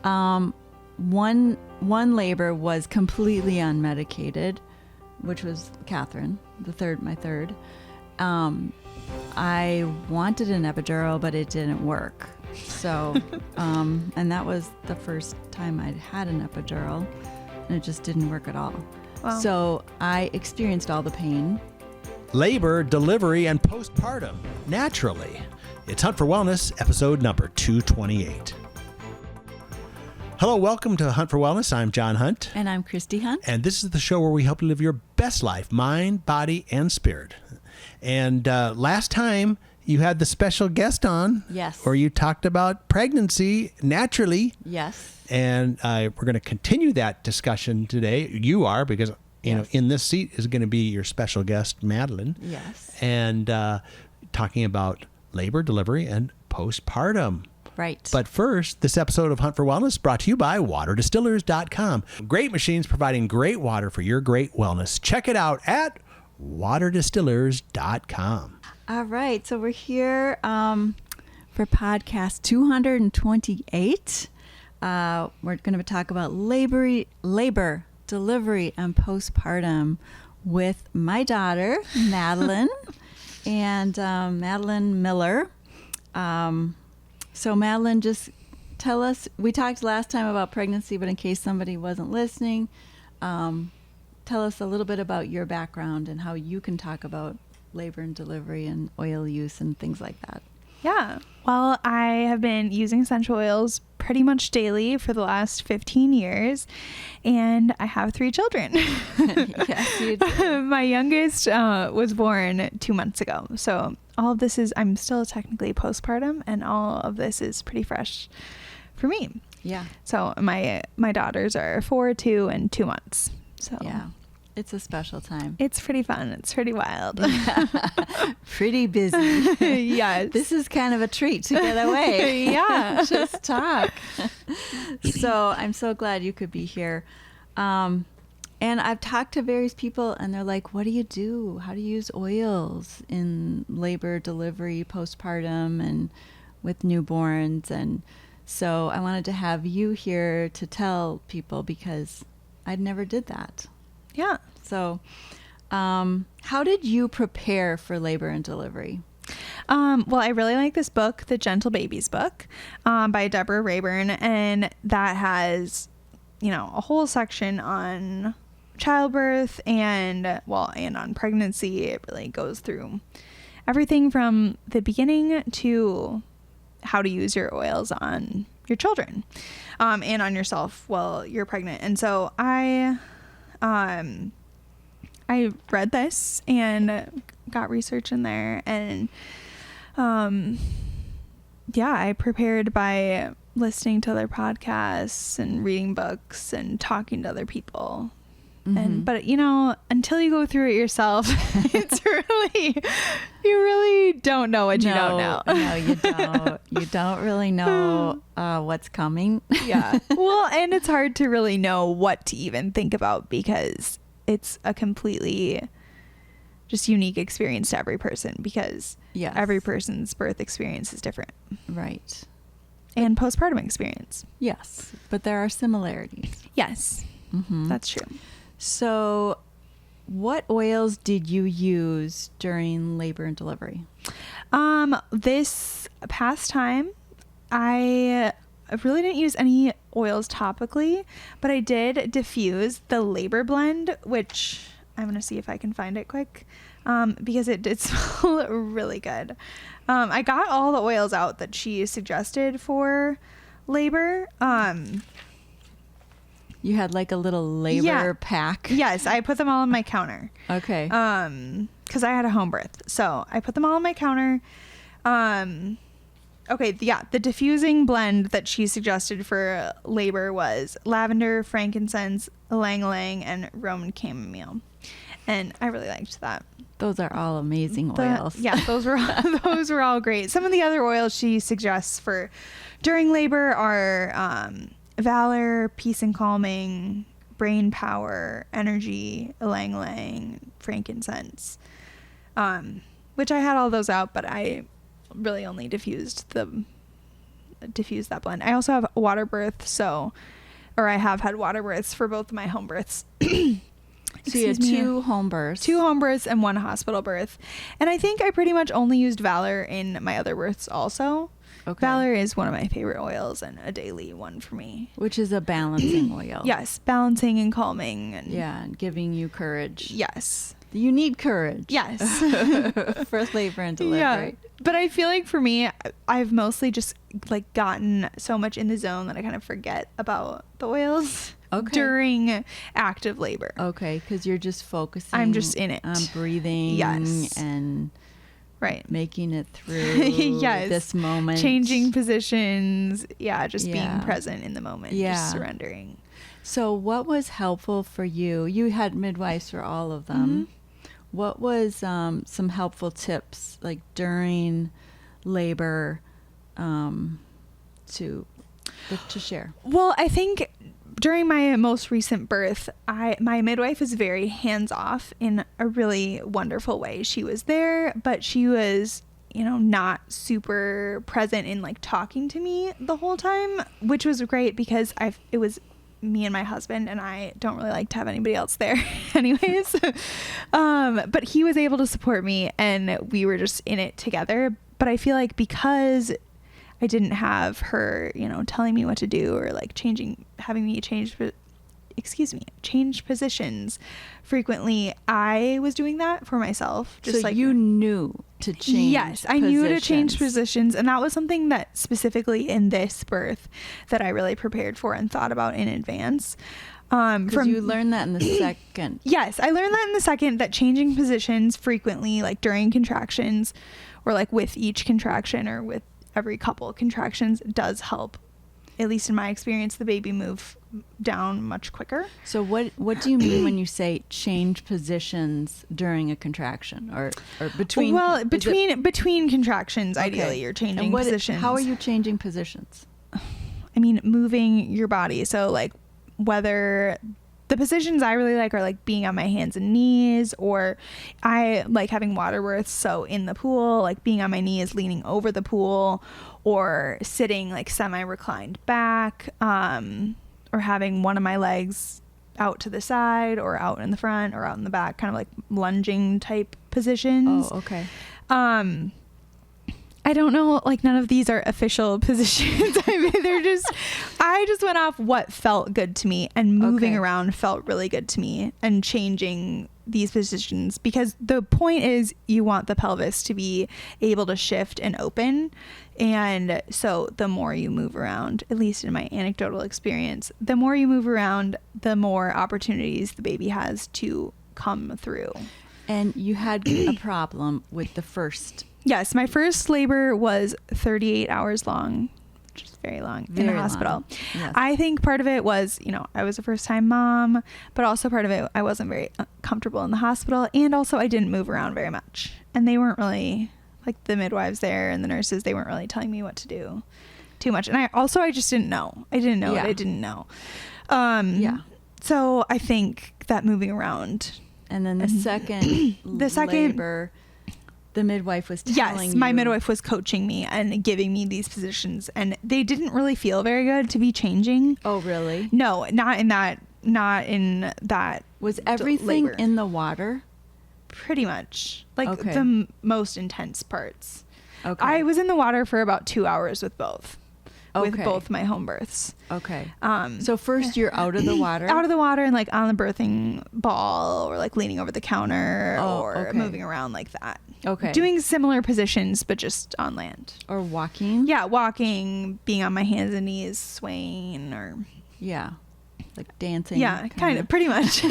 One labor was completely unmedicated, which was Catherine, my third. I wanted an epidural, but it didn't work. So, and that was the first time I'd had an epidural, and it just didn't work at all. Wow. So I experienced all the pain. Labor, delivery, and postpartum, naturally. It's Hunt for Wellness, episode number 228. Hello, welcome to Hunt for Wellness. I'm John Hunt. And I'm Christy Hunt. And this is the show where we help you live your best life, mind, body, and spirit. And last time you had the special guest on. Yes. Where you talked about pregnancy naturally. Yes. And we're going to continue that discussion today. You are, because you know, in this seat is going to be your special guest, Madeline. Yes. And talking about labor, delivery, and postpartum. Right. But first, this episode of Hunt for Wellness brought to you by waterdistillers.com. Great machines providing great water for your great wellness. Check it out at waterdistillers.com. All right. So we're here for podcast 228. We're going to talk about labor, delivery, and postpartum with my daughter, Madeline, and Madeline Miller. So Madeline, just tell us, we talked last time about pregnancy, but in case somebody wasn't listening, tell us a little bit about your background and how you can talk about labor and delivery and oil use and things like that. Yeah. Well, I have been using essential oils pretty much daily for the last 15 years, and I have 3 children. Yes, you do. My youngest was born 2 months ago. So all of this I'm still technically postpartum, and all of this is pretty fresh for me. Yeah. So my daughters are 4, 2, and 2 months. So yeah. It's a special time. It's pretty fun. It's pretty wild. Yeah. Pretty busy. Yes. This is kind of a treat to get away. Yeah. Just talk. So I'm so glad you could be here. And I've talked to various people and they're like, what do you do? How do you use oils in labor, delivery, postpartum, and with newborns? And so I wanted to have you here to tell people because I never did that. Yeah. So, how did you prepare for labor and delivery? Well, I really like this book, The Gentle Babies book, by Debra Raybern, and that has, a whole section on childbirth and on pregnancy. It really goes through everything from the beginning to how to use your oils on your children, and on yourself while you're pregnant. And so I read this and got research in there, and I prepared by listening to other podcasts and reading books and talking to other people. Mm-hmm. But until you go through it yourself, you really don't know what you don't know. No, you don't. You don't really know what's coming. Yeah. Well, and it's hard to really know what to even think about because it's a completely just unique experience to every person because every person's birth experience is different. Right. And postpartum experience. Yes. But there are similarities. Yes. Mm-hmm. That's true. So what oils did you use during labor and delivery? This past time, I really didn't use any oils topically, but I did diffuse the Labor blend, which I'm going to see if I can find it quick, because it did smell really good. I got all the oils out that she suggested for labor. You had like a little labor pack? Yes, I put them all on my counter. Okay. Because I had a home birth. So I put them all on my counter. The diffusing blend that she suggested for labor was lavender, frankincense, ylang, and Roman chamomile. And I really liked that. Those are all amazing oils. Yeah, those were all great. Some of the other oils she suggests for during labor are Valor, peace and calming, brain power, energy, ylang, frankincense, which I had all those out, but I really only diffused the diffuse that blend. I also have water birth, or I have had water births for both of my home births. So you had 2 home births. 2 home births and 1 hospital birth. And I think I pretty much only used Valor in my other births also. Okay. Valor is one of my favorite oils and a daily one for me. Which is a balancing oil. Yes, balancing and calming. And giving you courage. Yes. You need courage. Yes. For labor and delivery. Yeah. But I feel like for me, I've mostly just like gotten so much in the zone that I kind of forget about the oils during active labor. Okay, because you're just focusing. I'm just in it. On breathing. Yes. And making it through yes. this moment. Changing positions. Yeah, just being present in the moment. Yeah. Just surrendering. So what was helpful for you? You had midwives for all of them. Mm-hmm. What was some helpful tips like during labor to share? Well, I think during my most recent birth, my midwife was very hands-off in a really wonderful way. She was there, but she was, not super present in like talking to me the whole time, which was great because it was me and my husband, and I don't really like to have anybody else there anyways. But he was able to support me and we were just in it together. But I feel like because I didn't have her, telling me what to do or like having me change positions frequently, I was doing that for myself. Just so like you knew to change. Yes, I knew to change positions, and that was something that specifically in this birth that I really prepared for and thought about in advance. Because you learned that in the second. Yes, I learned that in the second, that changing positions frequently, like during contractions or like with each contraction or with every couple of contractions, does help, at least in my experience, the baby move down much quicker. So what do you mean when you say change positions during a contraction or between? Well, between contractions, ideally you're changing positions. How are you changing positions? I mean, moving your body. So like whether the positions I really like are like being on my hands and knees, or I like having water births. So in the pool, like being on my knees, leaning over the pool, or sitting like semi-reclined back, or having one of my legs out to the side or out in the front or out in the back, kind of like lunging type positions. Oh, okay. I don't know, like none of these are official positions. I mean, I just went off what felt good to me, and moving around felt really good to me, and changing these positions, because the point is you want the pelvis to be able to shift and open. And so the more you move around, at least in my anecdotal experience, the more you move around, the more opportunities the baby has to come through. And you had a problem with the first. Yes, my first labor was 38 hours long, which is very long, in the hospital. Yes. I think part of it was, I was a first-time mom, but also part of it, I wasn't very comfortable in the hospital, and also I didn't move around very much. And they weren't really, like the midwives there and the nurses, they weren't really telling me what to do too much. And I just didn't know. I didn't know what I didn't know. So I think that moving around. And then the second labor, the midwife was telling you. Yes, my midwife was coaching me and giving me these positions, and they didn't really feel very good to be changing. Oh, really? No, not in that. Was everything labor in the water? Pretty much. Like the most intense parts. Okay. I was in the water for about 2 hours with both. With Okay. both my home births. Okay. So first you're out of the water? Out of the water and like on the birthing ball, or like leaning over the counter, or moving around like that. Okay. Doing similar positions, but just on land. Or walking? Yeah, walking, being on my hands and knees, swaying, or... Yeah. Like dancing. Yeah, kind of, pretty much.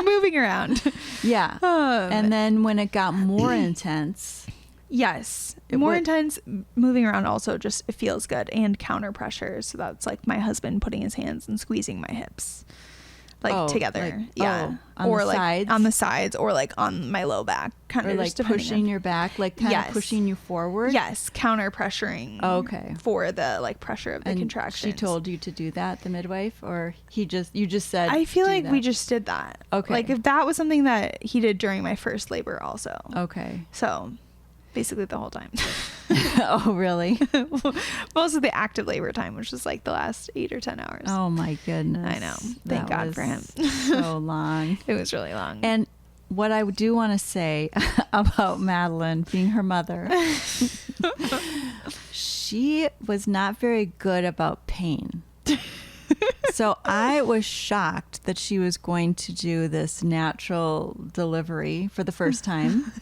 Moving around. Yeah. And then when it got more intense... Yes. More intense. Moving around also just, it feels good. And counter pressure. So that's like my husband putting his hands and squeezing my hips. Like together. On or the like sides? on the sides, or like on my low back. Kind or of like pushing your back, like kind of pushing you forward? Yes. Counter pressuring. Okay. For the like pressure of the contractions. She told you to do that, the midwife? Or you just said I feel like we just did that. Okay. Like if that was something that he did during my first labor also. Okay. So... basically the whole time. Oh, really? Most of the active labor time, which was like the last 8 or 10 hours. Oh my goodness. I know. Thank God for him. So long. It was really long. And what I do want to say about Madeline being her mother, she was not very good about pain. So I was shocked that she was going to do this natural delivery for the first time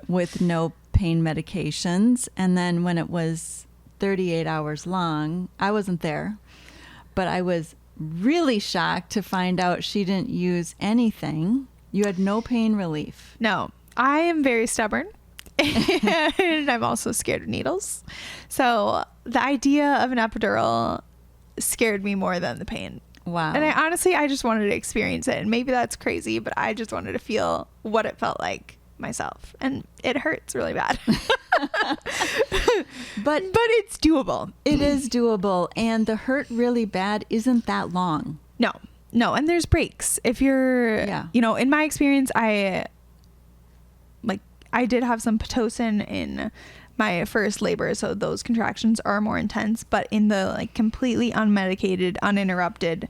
with no pain medications. And then when it was 38 hours long, I wasn't there, but I was really shocked to find out she didn't use anything. You had no pain relief. No, I am very stubborn. And I'm also scared of needles. So the idea of an epidural scared me more than the pain. Wow. And I just wanted to experience it. And maybe that's crazy, but I just wanted to feel what it felt like myself. And it hurts really bad. But it's doable. It is doable. And the hurt really bad isn't that long. No. And there's breaks. If you're, in my experience, I did have some Pitocin in my first labor, so those contractions are more intense, but in the like completely unmedicated, uninterrupted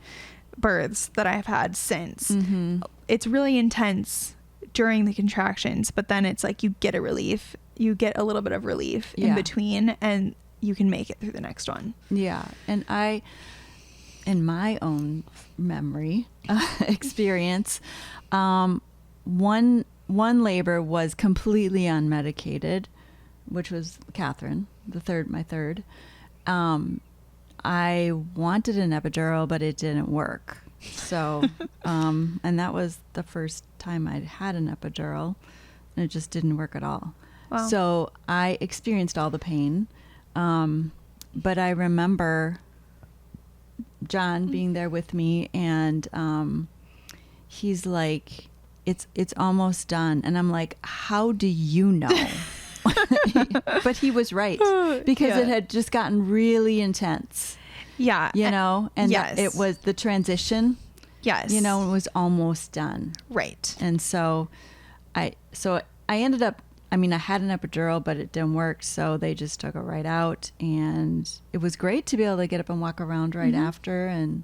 births that I've had since, it's really intense during the contractions, but then it's like you get a little bit of relief in between, and you can make it through the next one. Yeah. And I, in my own memory experience, one labor was completely unmedicated, which was Catherine, my third. I wanted an epidural, but it didn't work. So, and that was the first time I'd had an epidural, and it just didn't work at all. Wow. So I experienced all the pain. But I remember John being there with me, and he's like, it's almost done. And I'm like, how do you know? But he was right, because it had just gotten really intense. Yeah. And it was the transition. Yes. It was almost done. Right. And so I ended up, I had an epidural, but it didn't work. So they just took it right out, and it was great to be able to get up and walk around right after and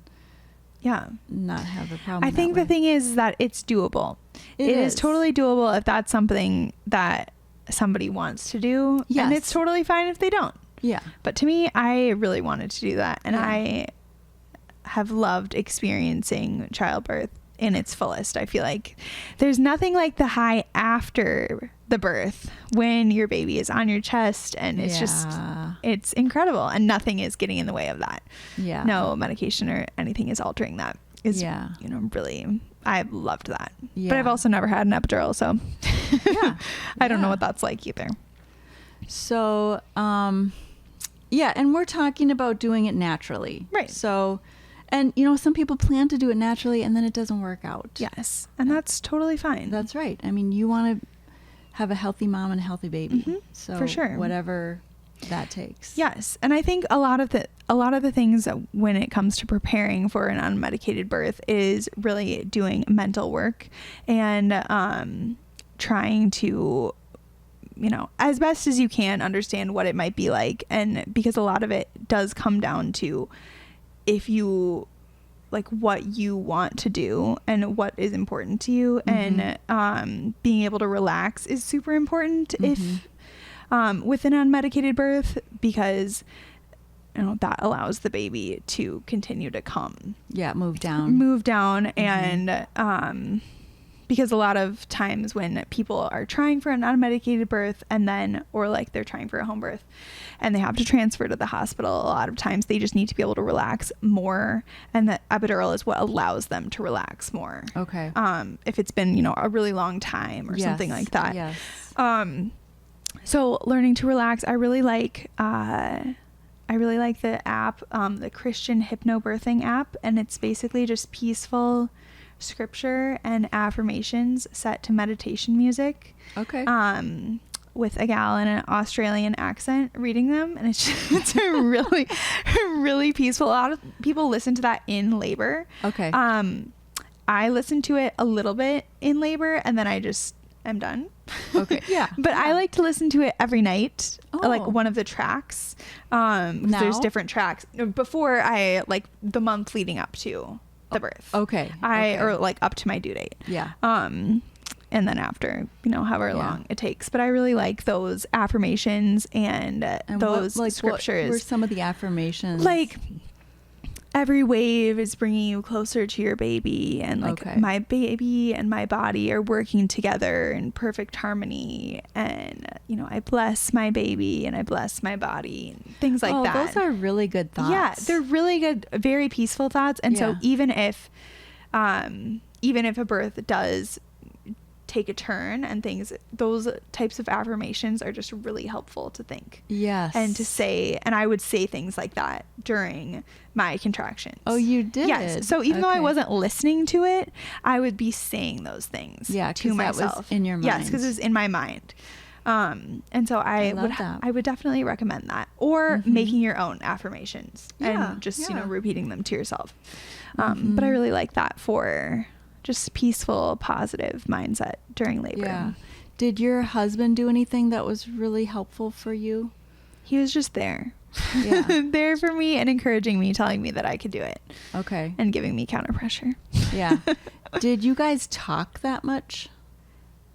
not have a problem. I think the thing is that it's doable. It is totally doable if that's something that somebody wants to do. Yes. And it's totally fine if they don't. Yeah. But to me, I really wanted to do that. And I have loved experiencing childbirth in its fullest. I feel like there's nothing like the high after the birth when your baby is on your chest, and it's just, it's incredible, and nothing is getting in the way of that. Yeah. No medication or anything is altering that. Really, I've loved that. Yeah. But I've also never had an epidural, so I don't know what that's like either. So, and we're talking about doing it naturally. Right. So, and some people plan to do it naturally and then it doesn't work out. Yes. And that's totally fine. That's right. You want to have a healthy mom and a healthy baby. So for sure. Whatever that takes. Yes. And I think a lot of the things that when it comes to preparing for an unmedicated birth is really doing mental work and trying to, as best as you can, understand what it might be like. And because a lot of it does come down to if you like what you want to do and what is important to you, and being able to relax is super important if with an unmedicated birth, because that allows the baby to continue to come. Move down. And because a lot of times when people are trying for an unmedicated birth or like they're trying for a home birth and they have to transfer to the hospital, a lot of times they just need to be able to relax more, and the epidural is what allows them to relax more. Okay. If it's been, a really long time or something like that. Yes. So learning to relax, I really like the app, the Christian Hypnobirthing app, and it's basically just peaceful scripture and affirmations set to meditation music. Okay. With a gal in an Australian accent reading them, and it's really, really peaceful. A lot of people listen to that in labor. Okay. I listened to it a little bit in labor, and then I just am done. Okay. Yeah. But I like to listen to it every night, like Oh. one of the tracks. 'Cause Now? there's different tracks before I, like, the month leading up to the birth. Okay. Or like up to my due date. Yeah. And then after, however Yeah. long it takes. But I really like those affirmations and those scriptures. What were some of the affirmations? Like, every wave is bringing you closer to your baby, and like Okay. my baby and my body are working together in perfect harmony, and I bless my baby and I bless my body, and things like that. Those are really good thoughts. Yeah, they're really good, very peaceful thoughts. And so Yeah. even if a birth does take a turn and things, those types of affirmations are just really helpful to think. Yes. And to say, and I would say things like that during my contractions. Oh, you did? Yes. So even though I Okay. wasn't listening to it, I would be saying those things Yeah, to 'cause that was myself. in your Yes, mind. because it was in my mind. And so I love that. I would definitely recommend that, or making your own affirmations Yeah, and just yeah. repeating them to yourself. But I really like that for just peaceful, positive mindset during labor. Yeah. Did your husband do anything that was really helpful for you? He was just there. Yeah. There for me and encouraging me, telling me that I could do it, Okay. and giving me counter pressure. Yeah. Did you guys talk that much?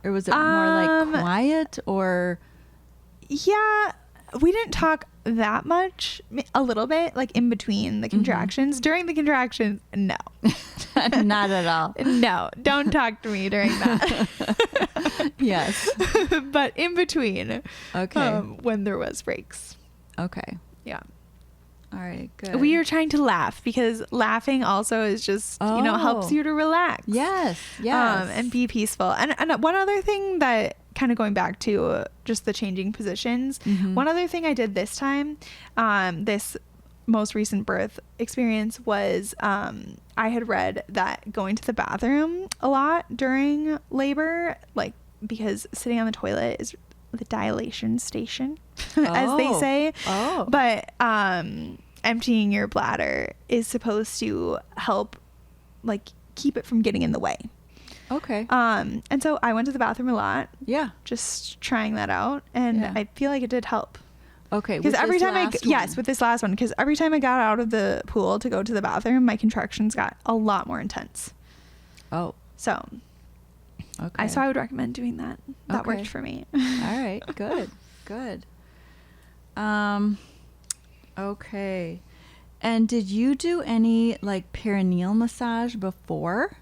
Or was it more like quiet, or? Yeah, we didn't talk that much. A little bit, like in between the contractions. During the contractions, no. Not at all. No, don't talk to me during that. Yes. But in between, Okay. when there was breaks. Okay. Yeah. All right. Good. We are trying to laugh, because laughing also is just, helps Oh. you to relax. Yes. Yes. And be peaceful. And one other thing that, kind of going back to just the changing positions, one other thing I did this time, this most recent birth experience, was I had read that going to the bathroom a lot during labor, like, because sitting on the toilet is the dilation station, as they Oh. say. Oh. But emptying your bladder is supposed to help, like, keep it from getting in the way. Okay. And so I went to the bathroom a lot, Yeah. just trying that out, and Yeah. I feel like it did help. Okay. Because with every this time last one. with this last one, because every time I got out of the pool to go to the bathroom, my contractions got a lot more intense. Oh. So Okay. I would recommend doing that. That Okay. worked for me. All right. Good. Good. Okay. And did you do any like perineal massage before?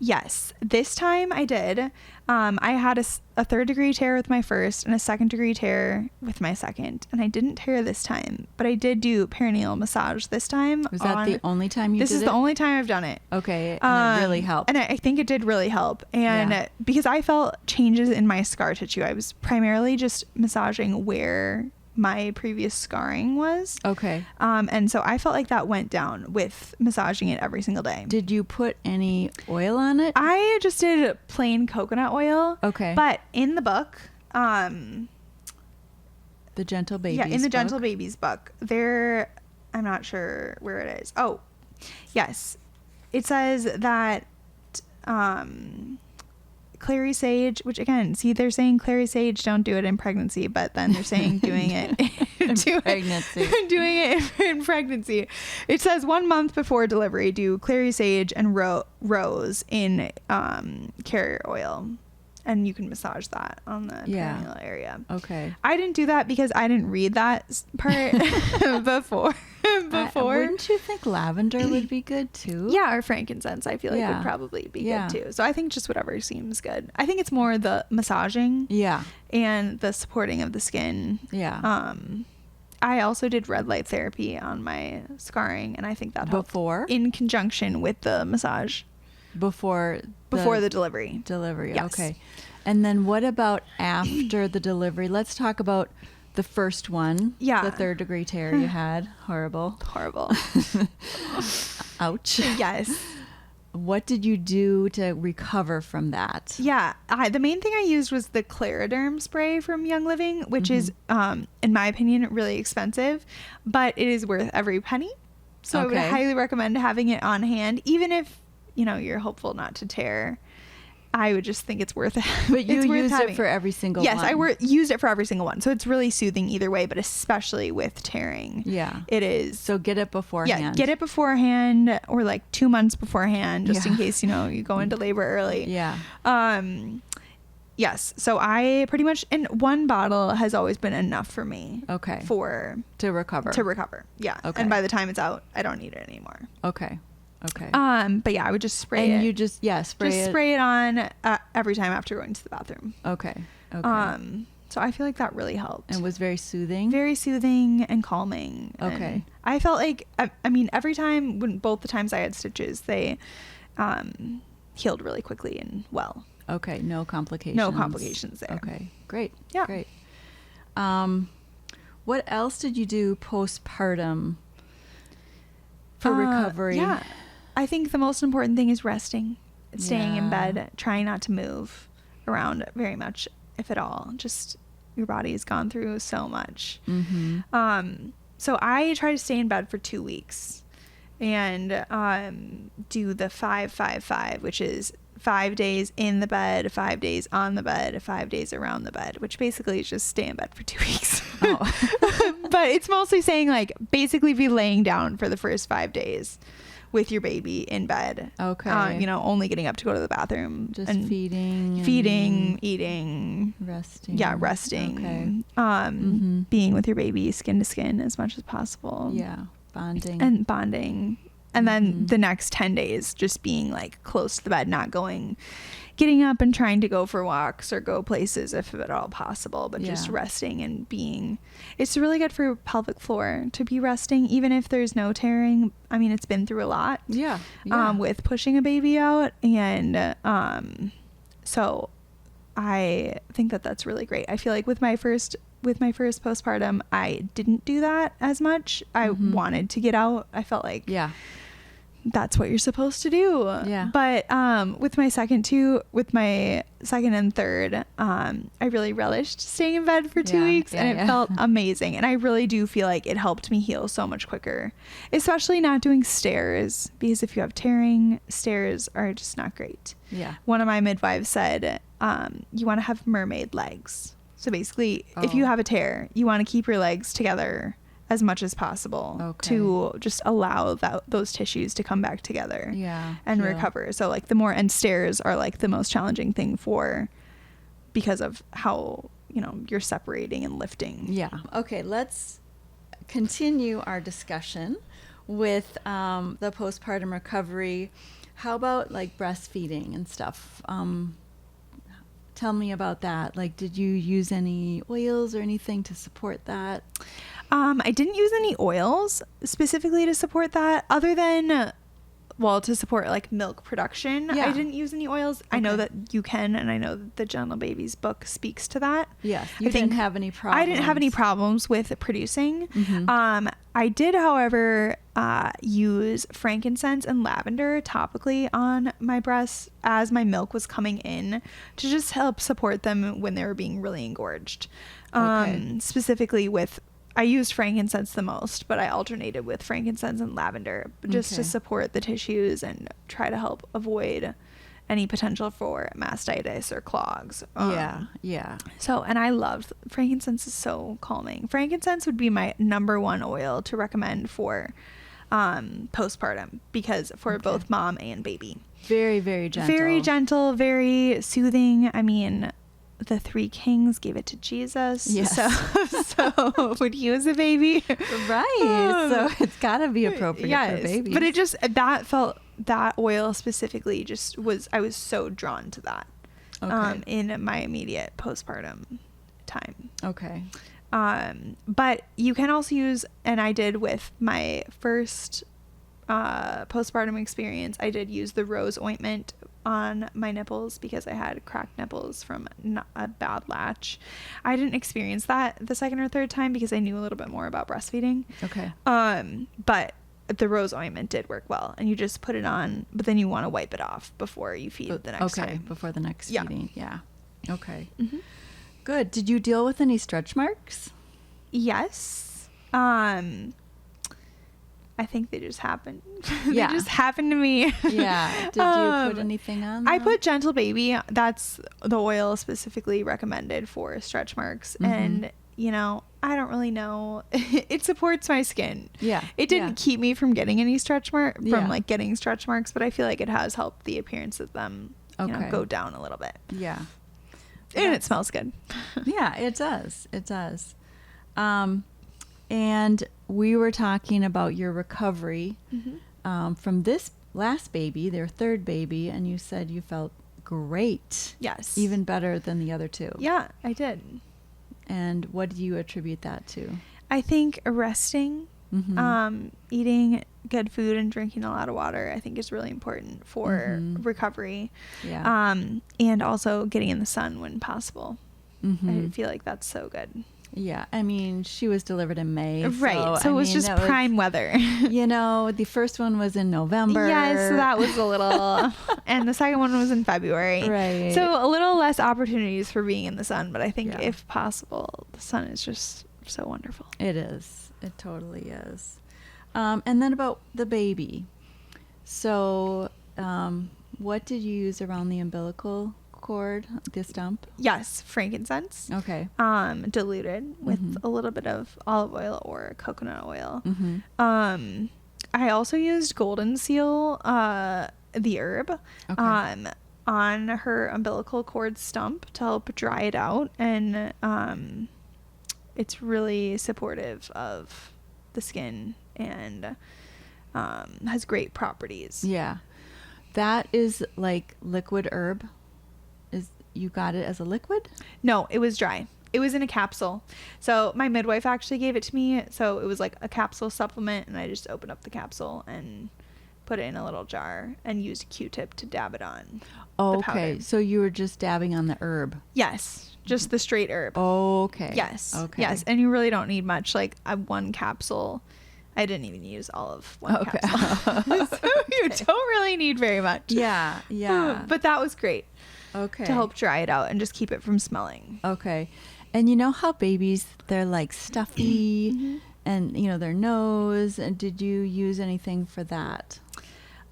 Yes, this time I did. I had a 3rd degree tear with my first and a 2nd degree tear with my second, and I didn't tear this time, but I did do perineal massage this time. Was that the only time you did it? This is the only time I've done it. Okay. And it really helped. And I think it did really help. And Yeah. because I felt changes in my scar tissue, I was primarily just massaging where my previous scarring was. Okay. And so I felt like that went down with massaging it every single day. Did you put any oil on it? I just did plain coconut oil. Okay. But in the book, The Gentle Babies. yeah, in the Gentle book? Babies book, I'm not sure where it is. Oh, yes. It says that clary sage, which again, see, they're saying clary sage, don't do it in pregnancy, but then they're saying doing it In pregnancy. doing it in pregnancy. It says 1 month before delivery, do clary sage and rose in carrier oil, and you can massage that on the perineal area. Okay. I didn't do that because I didn't read that part before. Wouldn't you think lavender would be good too? Yeah, or frankincense, I feel like Yeah. would probably be Yeah. good too. So I think just whatever seems good. I think it's more the massaging Yeah. and the supporting of the skin. Yeah. I also did red light therapy on my scarring, and I think that helped Before? in conjunction with the massage Before the delivery. delivery. Yes. Okay. And then what about after the delivery? Let's talk about the first one. Yeah. The 3rd degree tear you had. Horrible. Horrible. Ouch. Yes. What did you do to recover from that? Yeah, the main thing I used was the ClaraDerm spray from Young Living, which is, in my opinion, really expensive, but it is worth every penny. So I would Okay. highly recommend having it on hand, even if, you're hopeful not to tear. I would just think it's worth it. But you It's worth use it having. for every single Yes, one. I used it for every single one. So it's really soothing either way, but especially with tearing. Yeah. It is. So get it beforehand. Yeah, get it beforehand or like 2 months beforehand, just in Yeah. case, you go into labor early. Yeah. Yes. So I pretty much, and 1 bottle has always been enough for me. Okay. To recover. Yeah. Okay. And by the time it's out, I don't need it anymore. Okay. But yeah, I would just spray it. And you just spray it on every time after going to the bathroom. Okay. So I feel like that really helped. And was very soothing. Very soothing and calming. Okay. And I felt like, I mean, every time, both the times I had stitches, they healed really quickly and well. Okay. No complications. No complications there. Okay. Great. Yeah. Great. What else did you do postpartum for recovery? Yeah. I think the most important thing is resting, staying in Yeah. bed, trying not to move around very much, if at all. Just your body has gone through so much. Mm-hmm. So I try to stay in bed for 2 weeks and do the 5-5-5, which is 5 days in the bed, 5 days on the bed, 5 days around the bed, which basically is just stay in bed for 2 weeks. Oh. But it's mostly saying like basically be laying down for the first 5 days with your baby in bed. Okay. Only getting up to go to the bathroom. Just and feeding, eating, resting. yeah, resting. Okay. Being with your baby skin to skin as much as possible. Yeah. Bonding. And bonding. And then the next 10 days just being like close to the bed, not getting up and trying to go for walks or go places if at all possible, but just resting and being. It's really good for your pelvic floor to be resting, even if there's no tearing. I mean, it's been through a lot. Yeah. With pushing a baby out. And so I think that that's really great. I feel like with my first postpartum, I didn't do that as much. I wanted to get out. I felt like that's what you're supposed to do. Yeah. But with my second and third, I really relished staying in bed for 2 weeks, and it felt amazing. And I really do feel like it helped me heal so much quicker, especially not doing stairs, because if you have tearing, stairs are just not great. Yeah. One of my midwives said, you want to have mermaid legs. So basically, if you have a tear, you want to keep your legs together as much as possible to just allow those tissues to come back together and recover. So like and stairs are like the most challenging thing because of how, you're separating and lifting. Yeah. Okay. Let's continue our discussion with the postpartum recovery. How about like breastfeeding and stuff? Tell me about that. Like, did you use any oils or anything to support that? I didn't use any oils specifically to support that, other than, to support like milk production. Yeah. I didn't use any oils. I know that you can, and I know that the Gentle Babies book speaks to that. Yes. You didn't have any problems. I didn't have any problems with producing. I did, however, use frankincense and lavender topically on my breasts as my milk was coming in to just help support them when they were being really engorged. Specifically I used frankincense the most, but I alternated with frankincense and lavender just to support the tissues and try to help avoid any potential for mastitis or clogs. So, and I loved frankincense. Is so calming. Frankincense would be my number one oil to recommend for postpartum, because for both mom and baby. Very, very gentle. Very gentle, very soothing. I mean, the 3 kings gave it to Jesus. Yes. So when he was a baby. Right. So it's got to be appropriate for babies. But that oil specifically I was so drawn to that in my immediate postpartum time. Okay. But you can also use, and I did with my first postpartum experience, I did use the rose ointment on my nipples because I had cracked nipples from a bad latch. I didn't experience that the second or third time because I knew a little bit more about breastfeeding. Okay. But the rose ointment did work well, and you just put it on, but then you want to wipe it off before you feed the next time. Before the next feeding. Yeah. Okay. Good. Did you deal with any stretch marks? Yes. I I think they just happened. Yeah. They just happened to me. Yeah. Did you put anything on? I them? put Gentle Baby. That's the oil specifically recommended for stretch marks. And, you know, I don't really know. It supports my skin. Yeah. It didn't keep me from getting any stretch getting stretch marks, but I feel like it has helped the appearance of them you know, go down a little bit. Yeah. And it smells good. Yeah, it does. It does. And we were talking about your recovery from this last baby, their third baby, and you said you felt great. Yes. Even better than the other two. Yeah, I did. And what do you attribute that to? I think resting, eating good food and drinking a lot of water, I think is really important for recovery. Yeah. And also getting in the sun when possible. I feel like that's so good. Yeah. I mean, she was delivered in May. Right. So it was just prime weather. You know, the first one was in November. Yes, so that was a little, and the second one was in February. Right. So a little less opportunities for being in the sun, but I think if possible, the sun is just so wonderful. It is. It totally is. And then about the baby. So, what did you use around the umbilical cord, the stump? Yes, frankincense. Okay. Diluted with a little bit of olive oil or coconut oil. I also used golden seal, the herb, on her umbilical cord stump to help dry it out, and it's really supportive of the skin and has great properties. Yeah. That is like liquid herb. You got it as a liquid? No, it was dry. It was in a capsule. So my midwife actually gave it to me. So it was like a capsule supplement, and I just opened up the capsule and put it in a little jar and used a Q-tip to dab it on. Oh, okay. So you were just dabbing on the herb? Yes. Just the straight herb. Okay. Yes. Okay. Yes. And you really don't need much. Like one capsule. I didn't even use all of one capsule. So you don't really need very much. Yeah. Yeah. But that was great. Okay. To help dry it out and just keep it from smelling. Okay. And you know how babies, they're like stuffy and, you know, their nose. And did you use anything for that?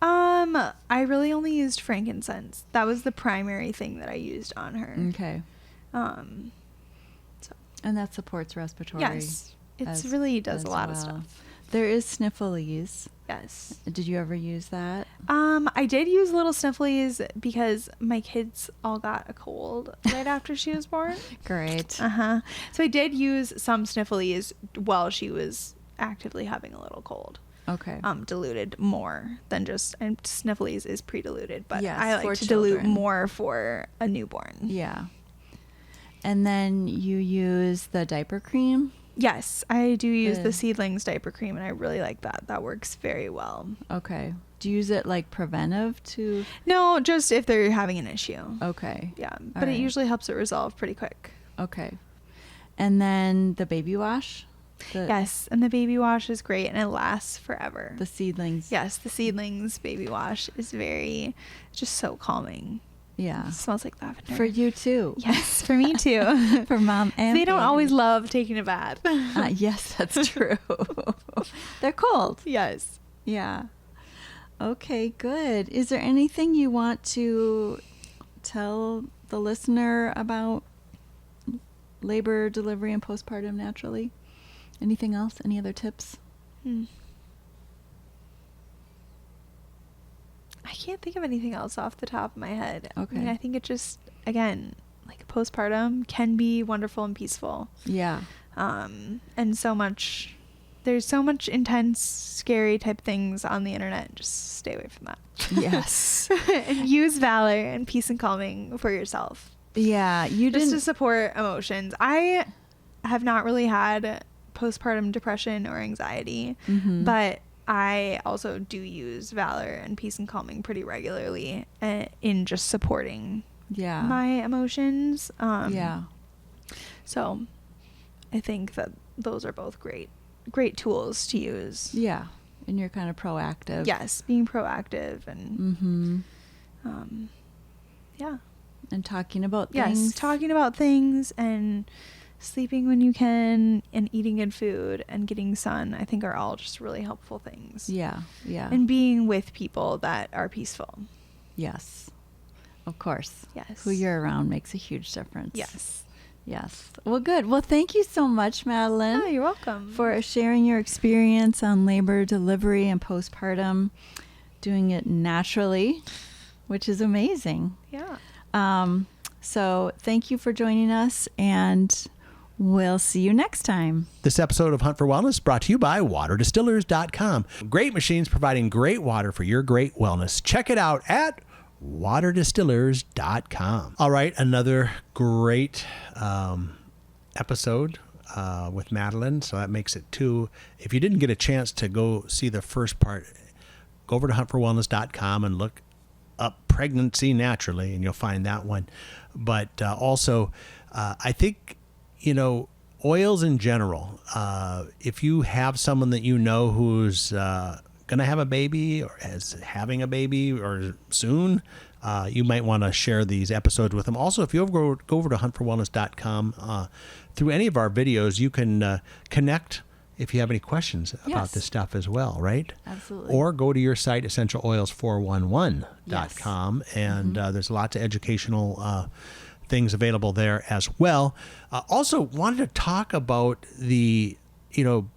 I really only used frankincense. That was the primary thing that I used on her. Okay. So. And that supports respiratory. Yes. It really does a lot of well. stuff. There is sniffles. Yes. Did you ever use that? I did use little snifflies because my kids all got a cold right after she was born. Great. So I did use some snifflies while she was actively having a little cold. Okay. Diluted more than just, and snifflies is pre-diluted, but yes, I like to dilute more for a newborn. Yeah. And then you use the diaper cream? Yes, I do use the Seedlings diaper cream, and I really like that. That works very well. Okay. Do you use it like preventive to? No, just if they're having an issue. Okay. Yeah, but it usually helps it resolve pretty quick. Okay. And then the baby wash? Yes, and the baby wash is great, and it lasts forever. The Seedlings. Yes, the Seedlings baby wash is just so calming. Yeah. It smells like lavender. For you too. Yes, for me too. For mom and they don't always love taking a bath. Yes, that's true. They're cold. Yes. Yeah. Okay, good. Is there anything you want to tell the listener about labor, delivery, and postpartum naturally? Anything else? Any other tips? I can't think of anything else off the top of my head. Okay. I mean, I think it just, again, like postpartum can be wonderful and peaceful. Yeah. And there's so much intense, scary type things on the internet. Just stay away from that. Yes. And use Valor and peace and calming for yourself. Yeah. Just to support emotions. I have not really had postpartum depression or anxiety, but I also do use Valor and peace and calming pretty regularly in just supporting my emotions. So I think that those are both great tools to use. Yeah. And you're kind of proactive. Yes, being proactive and and talking about things. Yes, talking about things and sleeping when you can, and eating good food and getting sun, I think are all just really helpful things. Yeah. And being with people that are peaceful. Yes. Of course. Yes. Who you're around makes a huge difference. Yes. Yes. Well, good. Well, thank you so much, Madeline. Oh, you're welcome. For sharing your experience on labor, delivery, and postpartum, doing it naturally, which is amazing. Yeah. So thank you for joining us, and we'll see you next time. This episode of Hunt for Wellness brought to you by waterdistillers.com. Great machines providing great water for your great wellness. Check it out at waterdistillers.com. All right, another great episode with Madeline. So that makes it 2. If you didn't get a chance to go see the first part, go over to huntforwellness.com and look up Pregnancy Naturally, and you'll find that one. But also, I think, oils in general, if you have someone that you know who's going to have a baby or is having a baby or soon, you might want to share these episodes with them. Also, if you go over to huntforwellness.com, through any of our videos, you can connect if you have any questions about this stuff as well, right? Absolutely. Or go to your site, essentialoils411.com, and there's lots of educational things available there as well. Also, wanted to talk about the,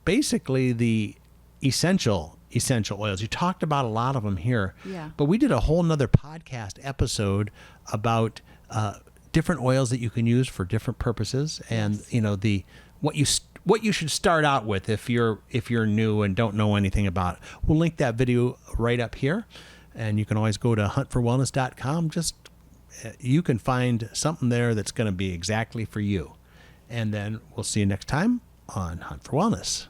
basically the essential oils. You talked about a lot of them here, but we did a whole nother podcast episode about different oils that you can use for different purposes, and what you should start out with if you're new and don't know anything about it. We'll link that video right up here, and you can always go to huntforwellness.com. You can find something there that's going to be exactly for you. And then we'll see you next time on Hunt for Wellness.